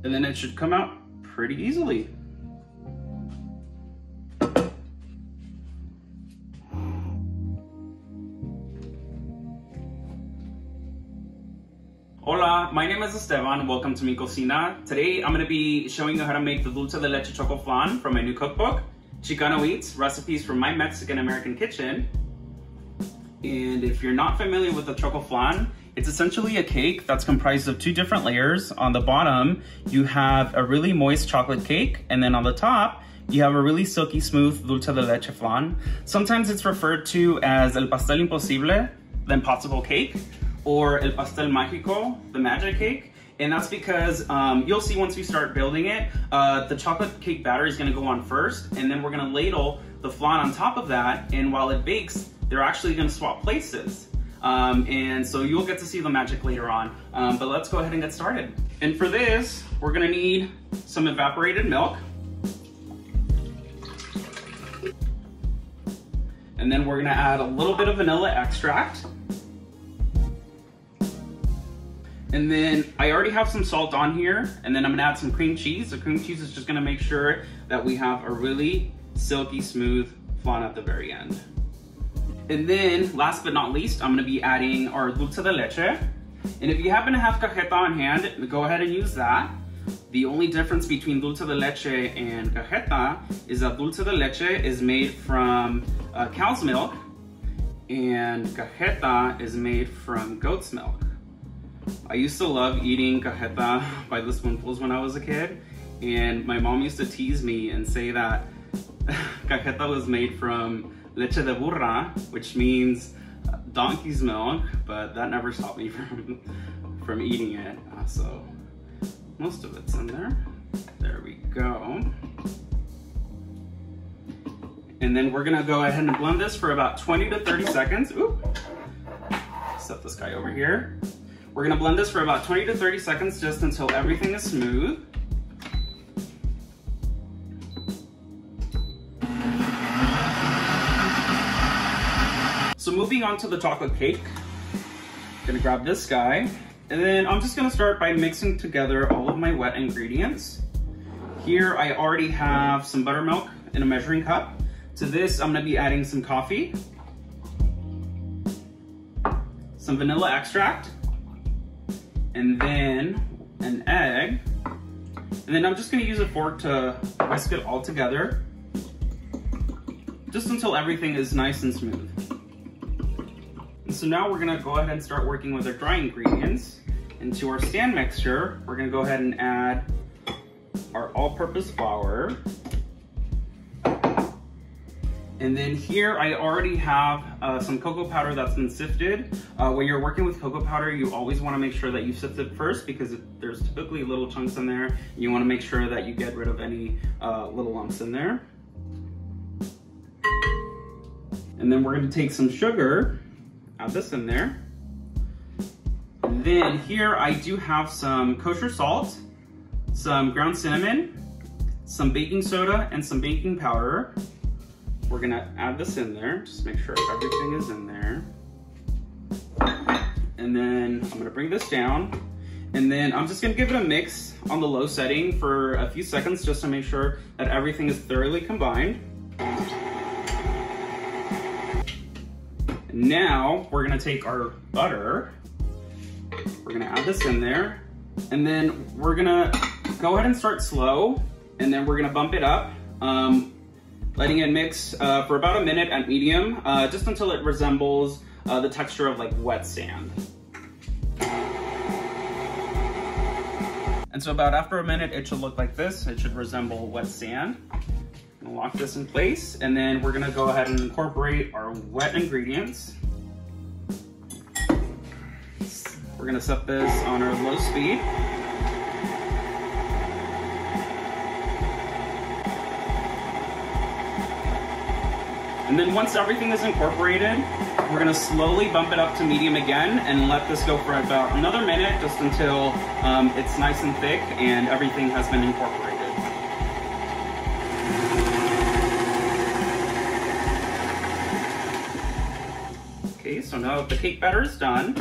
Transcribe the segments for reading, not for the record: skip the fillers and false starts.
And then it should come out pretty easily. Hola, my name is Esteban. Welcome to Mi Cocina. Today I'm going to be showing you how to make the Dulce de Leche Chocoflan from my new cookbook, Chicano Eats, Recipes from My Mexican-American Kitchen. And if you're not familiar with the Chocoflan, it's essentially a cake that's comprised of two different layers. On the bottom, you have a really moist chocolate cake, and then on the top, you have a really silky smooth Dulce de Leche flan. Sometimes it's referred to as el pastel imposible, the impossible cake, or el pastel mágico, the magic cake. And that's because you'll see once we start building it, the chocolate cake batter is gonna go on first, and then we're gonna ladle the flan on top of that, and while it bakes, they're actually gonna swap places. And so you'll get to see the magic later on. But let's go ahead and get started. And for this, we're gonna need some evaporated milk. And then we're gonna add a little bit of vanilla extract. And then I already have some salt on here, and then I'm gonna add some cream cheese. The cream cheese is just gonna make sure that we have a really silky smooth flan at the very end. And then, last but not least, I'm gonna be adding our Dulce de Leche. And if you happen to have cajeta on hand, go ahead and use that. The only difference between Dulce de Leche and cajeta is that Dulce de Leche is made from cow's milk, and cajeta is made from goat's milk. I used to love eating cajeta by the spoonfuls when I was a kid, and my mom used to tease me and say that cajeta was made from leche de burra, which means donkey's milk, but that never stopped me from eating it. So most of it's in there. There we go. And then we're gonna go ahead and blend this for about 20 to 30 seconds. Ooh, set this guy over here. We're gonna blend this for about 20 to 30 seconds just until everything is smooth. So moving on to the chocolate cake, I'm gonna grab this guy, and then I'm just gonna start by mixing together all of my wet ingredients. Here I already have some buttermilk in a measuring cup. To this, I'm gonna be adding some coffee, some vanilla extract, and then an egg. And then I'm just gonna use a fork to whisk it all together, just until everything is nice and smooth. And so now we're gonna go ahead and start working with our dry ingredients. Into our stand mixture, we're gonna go ahead and add our all-purpose flour. And then here I already have some cocoa powder that's been sifted. When you're working with cocoa powder, you always wanna make sure that you sift it first because there's typically little chunks in there. You wanna make sure that you get rid of any little lumps in there. And then we're gonna take some sugar, add this in there. And then here I do have some kosher salt, some ground cinnamon, some baking soda, and some baking powder. We're gonna add this in there, just make sure everything is in there. And then I'm gonna bring this down, and then I'm just gonna give it a mix on the low setting for a few seconds just to make sure that everything is thoroughly combined. Now we're gonna take our butter, we're gonna add this in there, and then we're gonna go ahead and start slow, and then we're gonna bump it up, letting it mix for about a minute at medium, just until it resembles the texture of like wet sand. And so about after a minute, it should look like this. It should resemble wet sand. I'm gonna lock this in place, and then we're gonna go ahead and incorporate our wet ingredients. We're gonna set this on our low speed. And then once everything is incorporated, we're gonna slowly bump it up to medium again and let this go for about another minute, just until it's nice and thick and everything has been incorporated. Okay, so now the cake batter is done.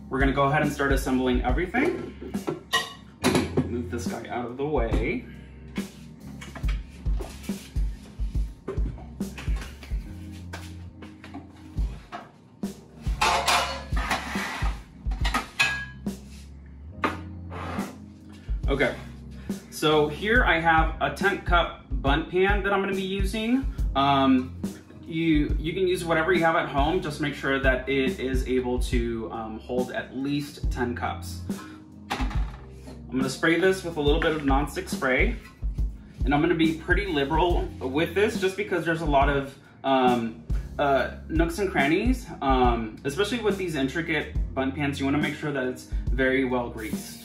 We're gonna go ahead and start assembling everything. Move this guy out of the way. Okay, so here I have a 10-cup bundt pan that I'm gonna be using. You can use whatever you have at home, just make sure that it is able to hold at least 10 cups. I'm gonna spray this with a little bit of nonstick spray, and I'm gonna be pretty liberal with this just because there's a lot of nooks and crannies, especially with these intricate bundt pans. You wanna make sure that it's very well greased.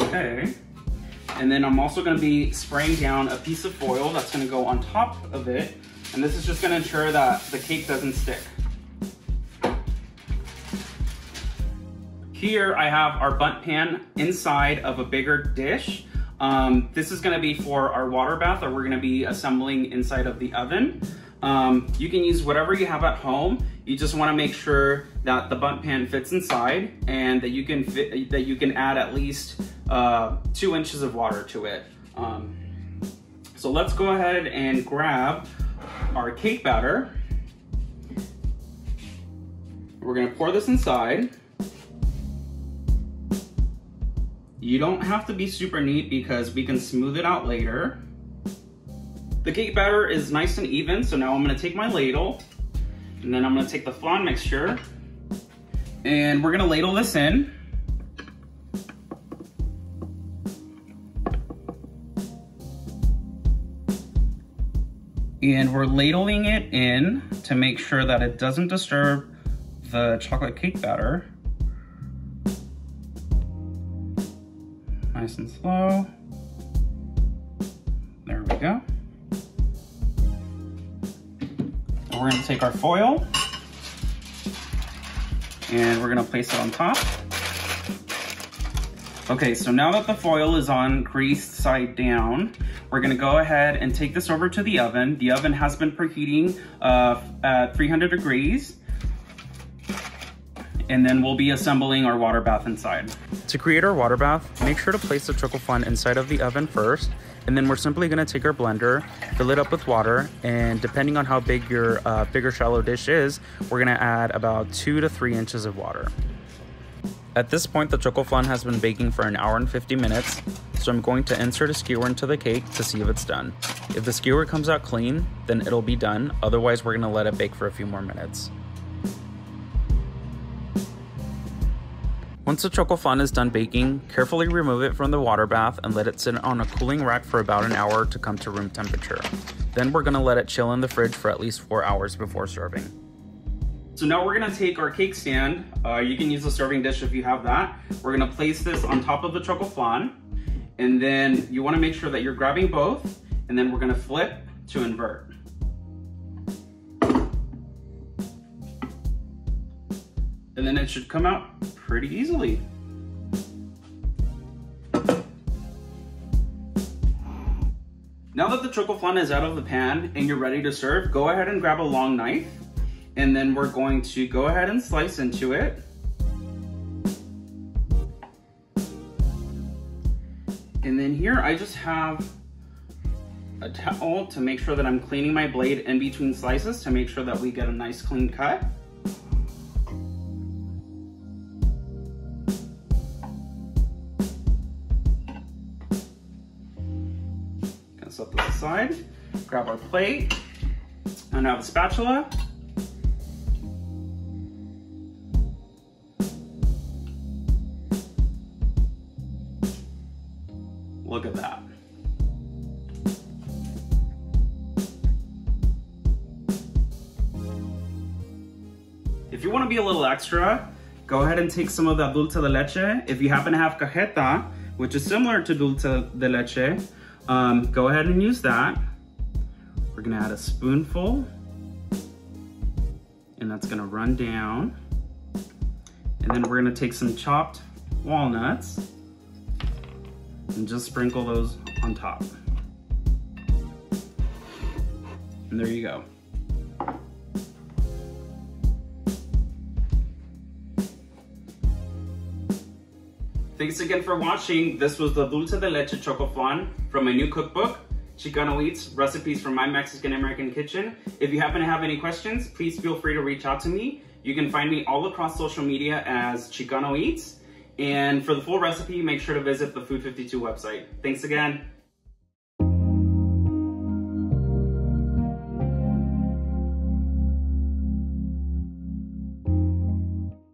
Okay, and then I'm also going to be spraying down a piece of foil that's going to go on top of it, and this is just going to ensure that the cake doesn't stick. Here I have our bundt pan inside of a bigger dish. This is going to be for our water bath, or we're going to be assembling inside of the oven. You can use whatever you have at home. You just want to make sure that the bundt pan fits inside and that you can add at least 2 inches of water to it. So let's go ahead and grab our cake batter. We're gonna pour this inside. You don't have to be super neat because we can smooth it out later. The cake batter is nice and even, so now I'm gonna take my ladle, and then I'm gonna take the flan mixture, and we're gonna ladle this in. And we're ladling it in to make sure that it doesn't disturb the chocolate cake batter. Nice and slow. There we go. And we're gonna take our foil and we're gonna place it on top. Okay, so now that the foil is on greased side down, we're gonna go ahead and take this over to the oven. The oven has been preheating at 300 degrees. And then we'll be assembling our water bath inside. To create our water bath, make sure to place the Chocoflan inside of the oven first, and then we're simply gonna take our blender, fill it up with water, and depending on how big your bigger shallow dish is, we're gonna add about 2 to 3 inches of water. At this point, the Chocoflan has been baking for an hour and 50 minutes, so I'm going to insert a skewer into the cake to see if it's done. If the skewer comes out clean, then it'll be done, otherwise we're gonna let it bake for a few more minutes. Once the Chocoflan is done baking, carefully remove it from the water bath and let it sit on a cooling rack for about an hour to come to room temperature. Then we're gonna let it chill in the fridge for at least 4 hours before serving. So now we're gonna take our cake stand. You can use a serving dish if you have that. We're gonna place this on top of the Chocoflan, and then you wanna make sure that you're grabbing both, and then we're gonna flip to invert. And then it should come out pretty easily. Now that the Chocoflan is out of the pan and you're ready to serve, go ahead and grab a long knife, and then we're going to go ahead and slice into it. And then here I just have a towel to make sure that I'm cleaning my blade in between slices to make sure that we get a nice clean cut. Set this aside, grab our plate, and now the spatula. Look at that. If you want to be a little extra, go ahead and take some of that dulce de leche. If you happen to have cajeta, which is similar to dulce de leche, go ahead and use that. We're gonna add a spoonful, and that's gonna run down. And then we're gonna take some chopped walnuts and just sprinkle those on top. And there you go. Thanks again for watching. This was the Dulce de Leche Chocoflan from my new cookbook, Chicano Eats, Recipes from My Mexican American Kitchen. If you happen to have any questions, please feel free to reach out to me. You can find me all across social media as Chicano Eats. And for the full recipe, make sure to visit the Food 52 website. Thanks again.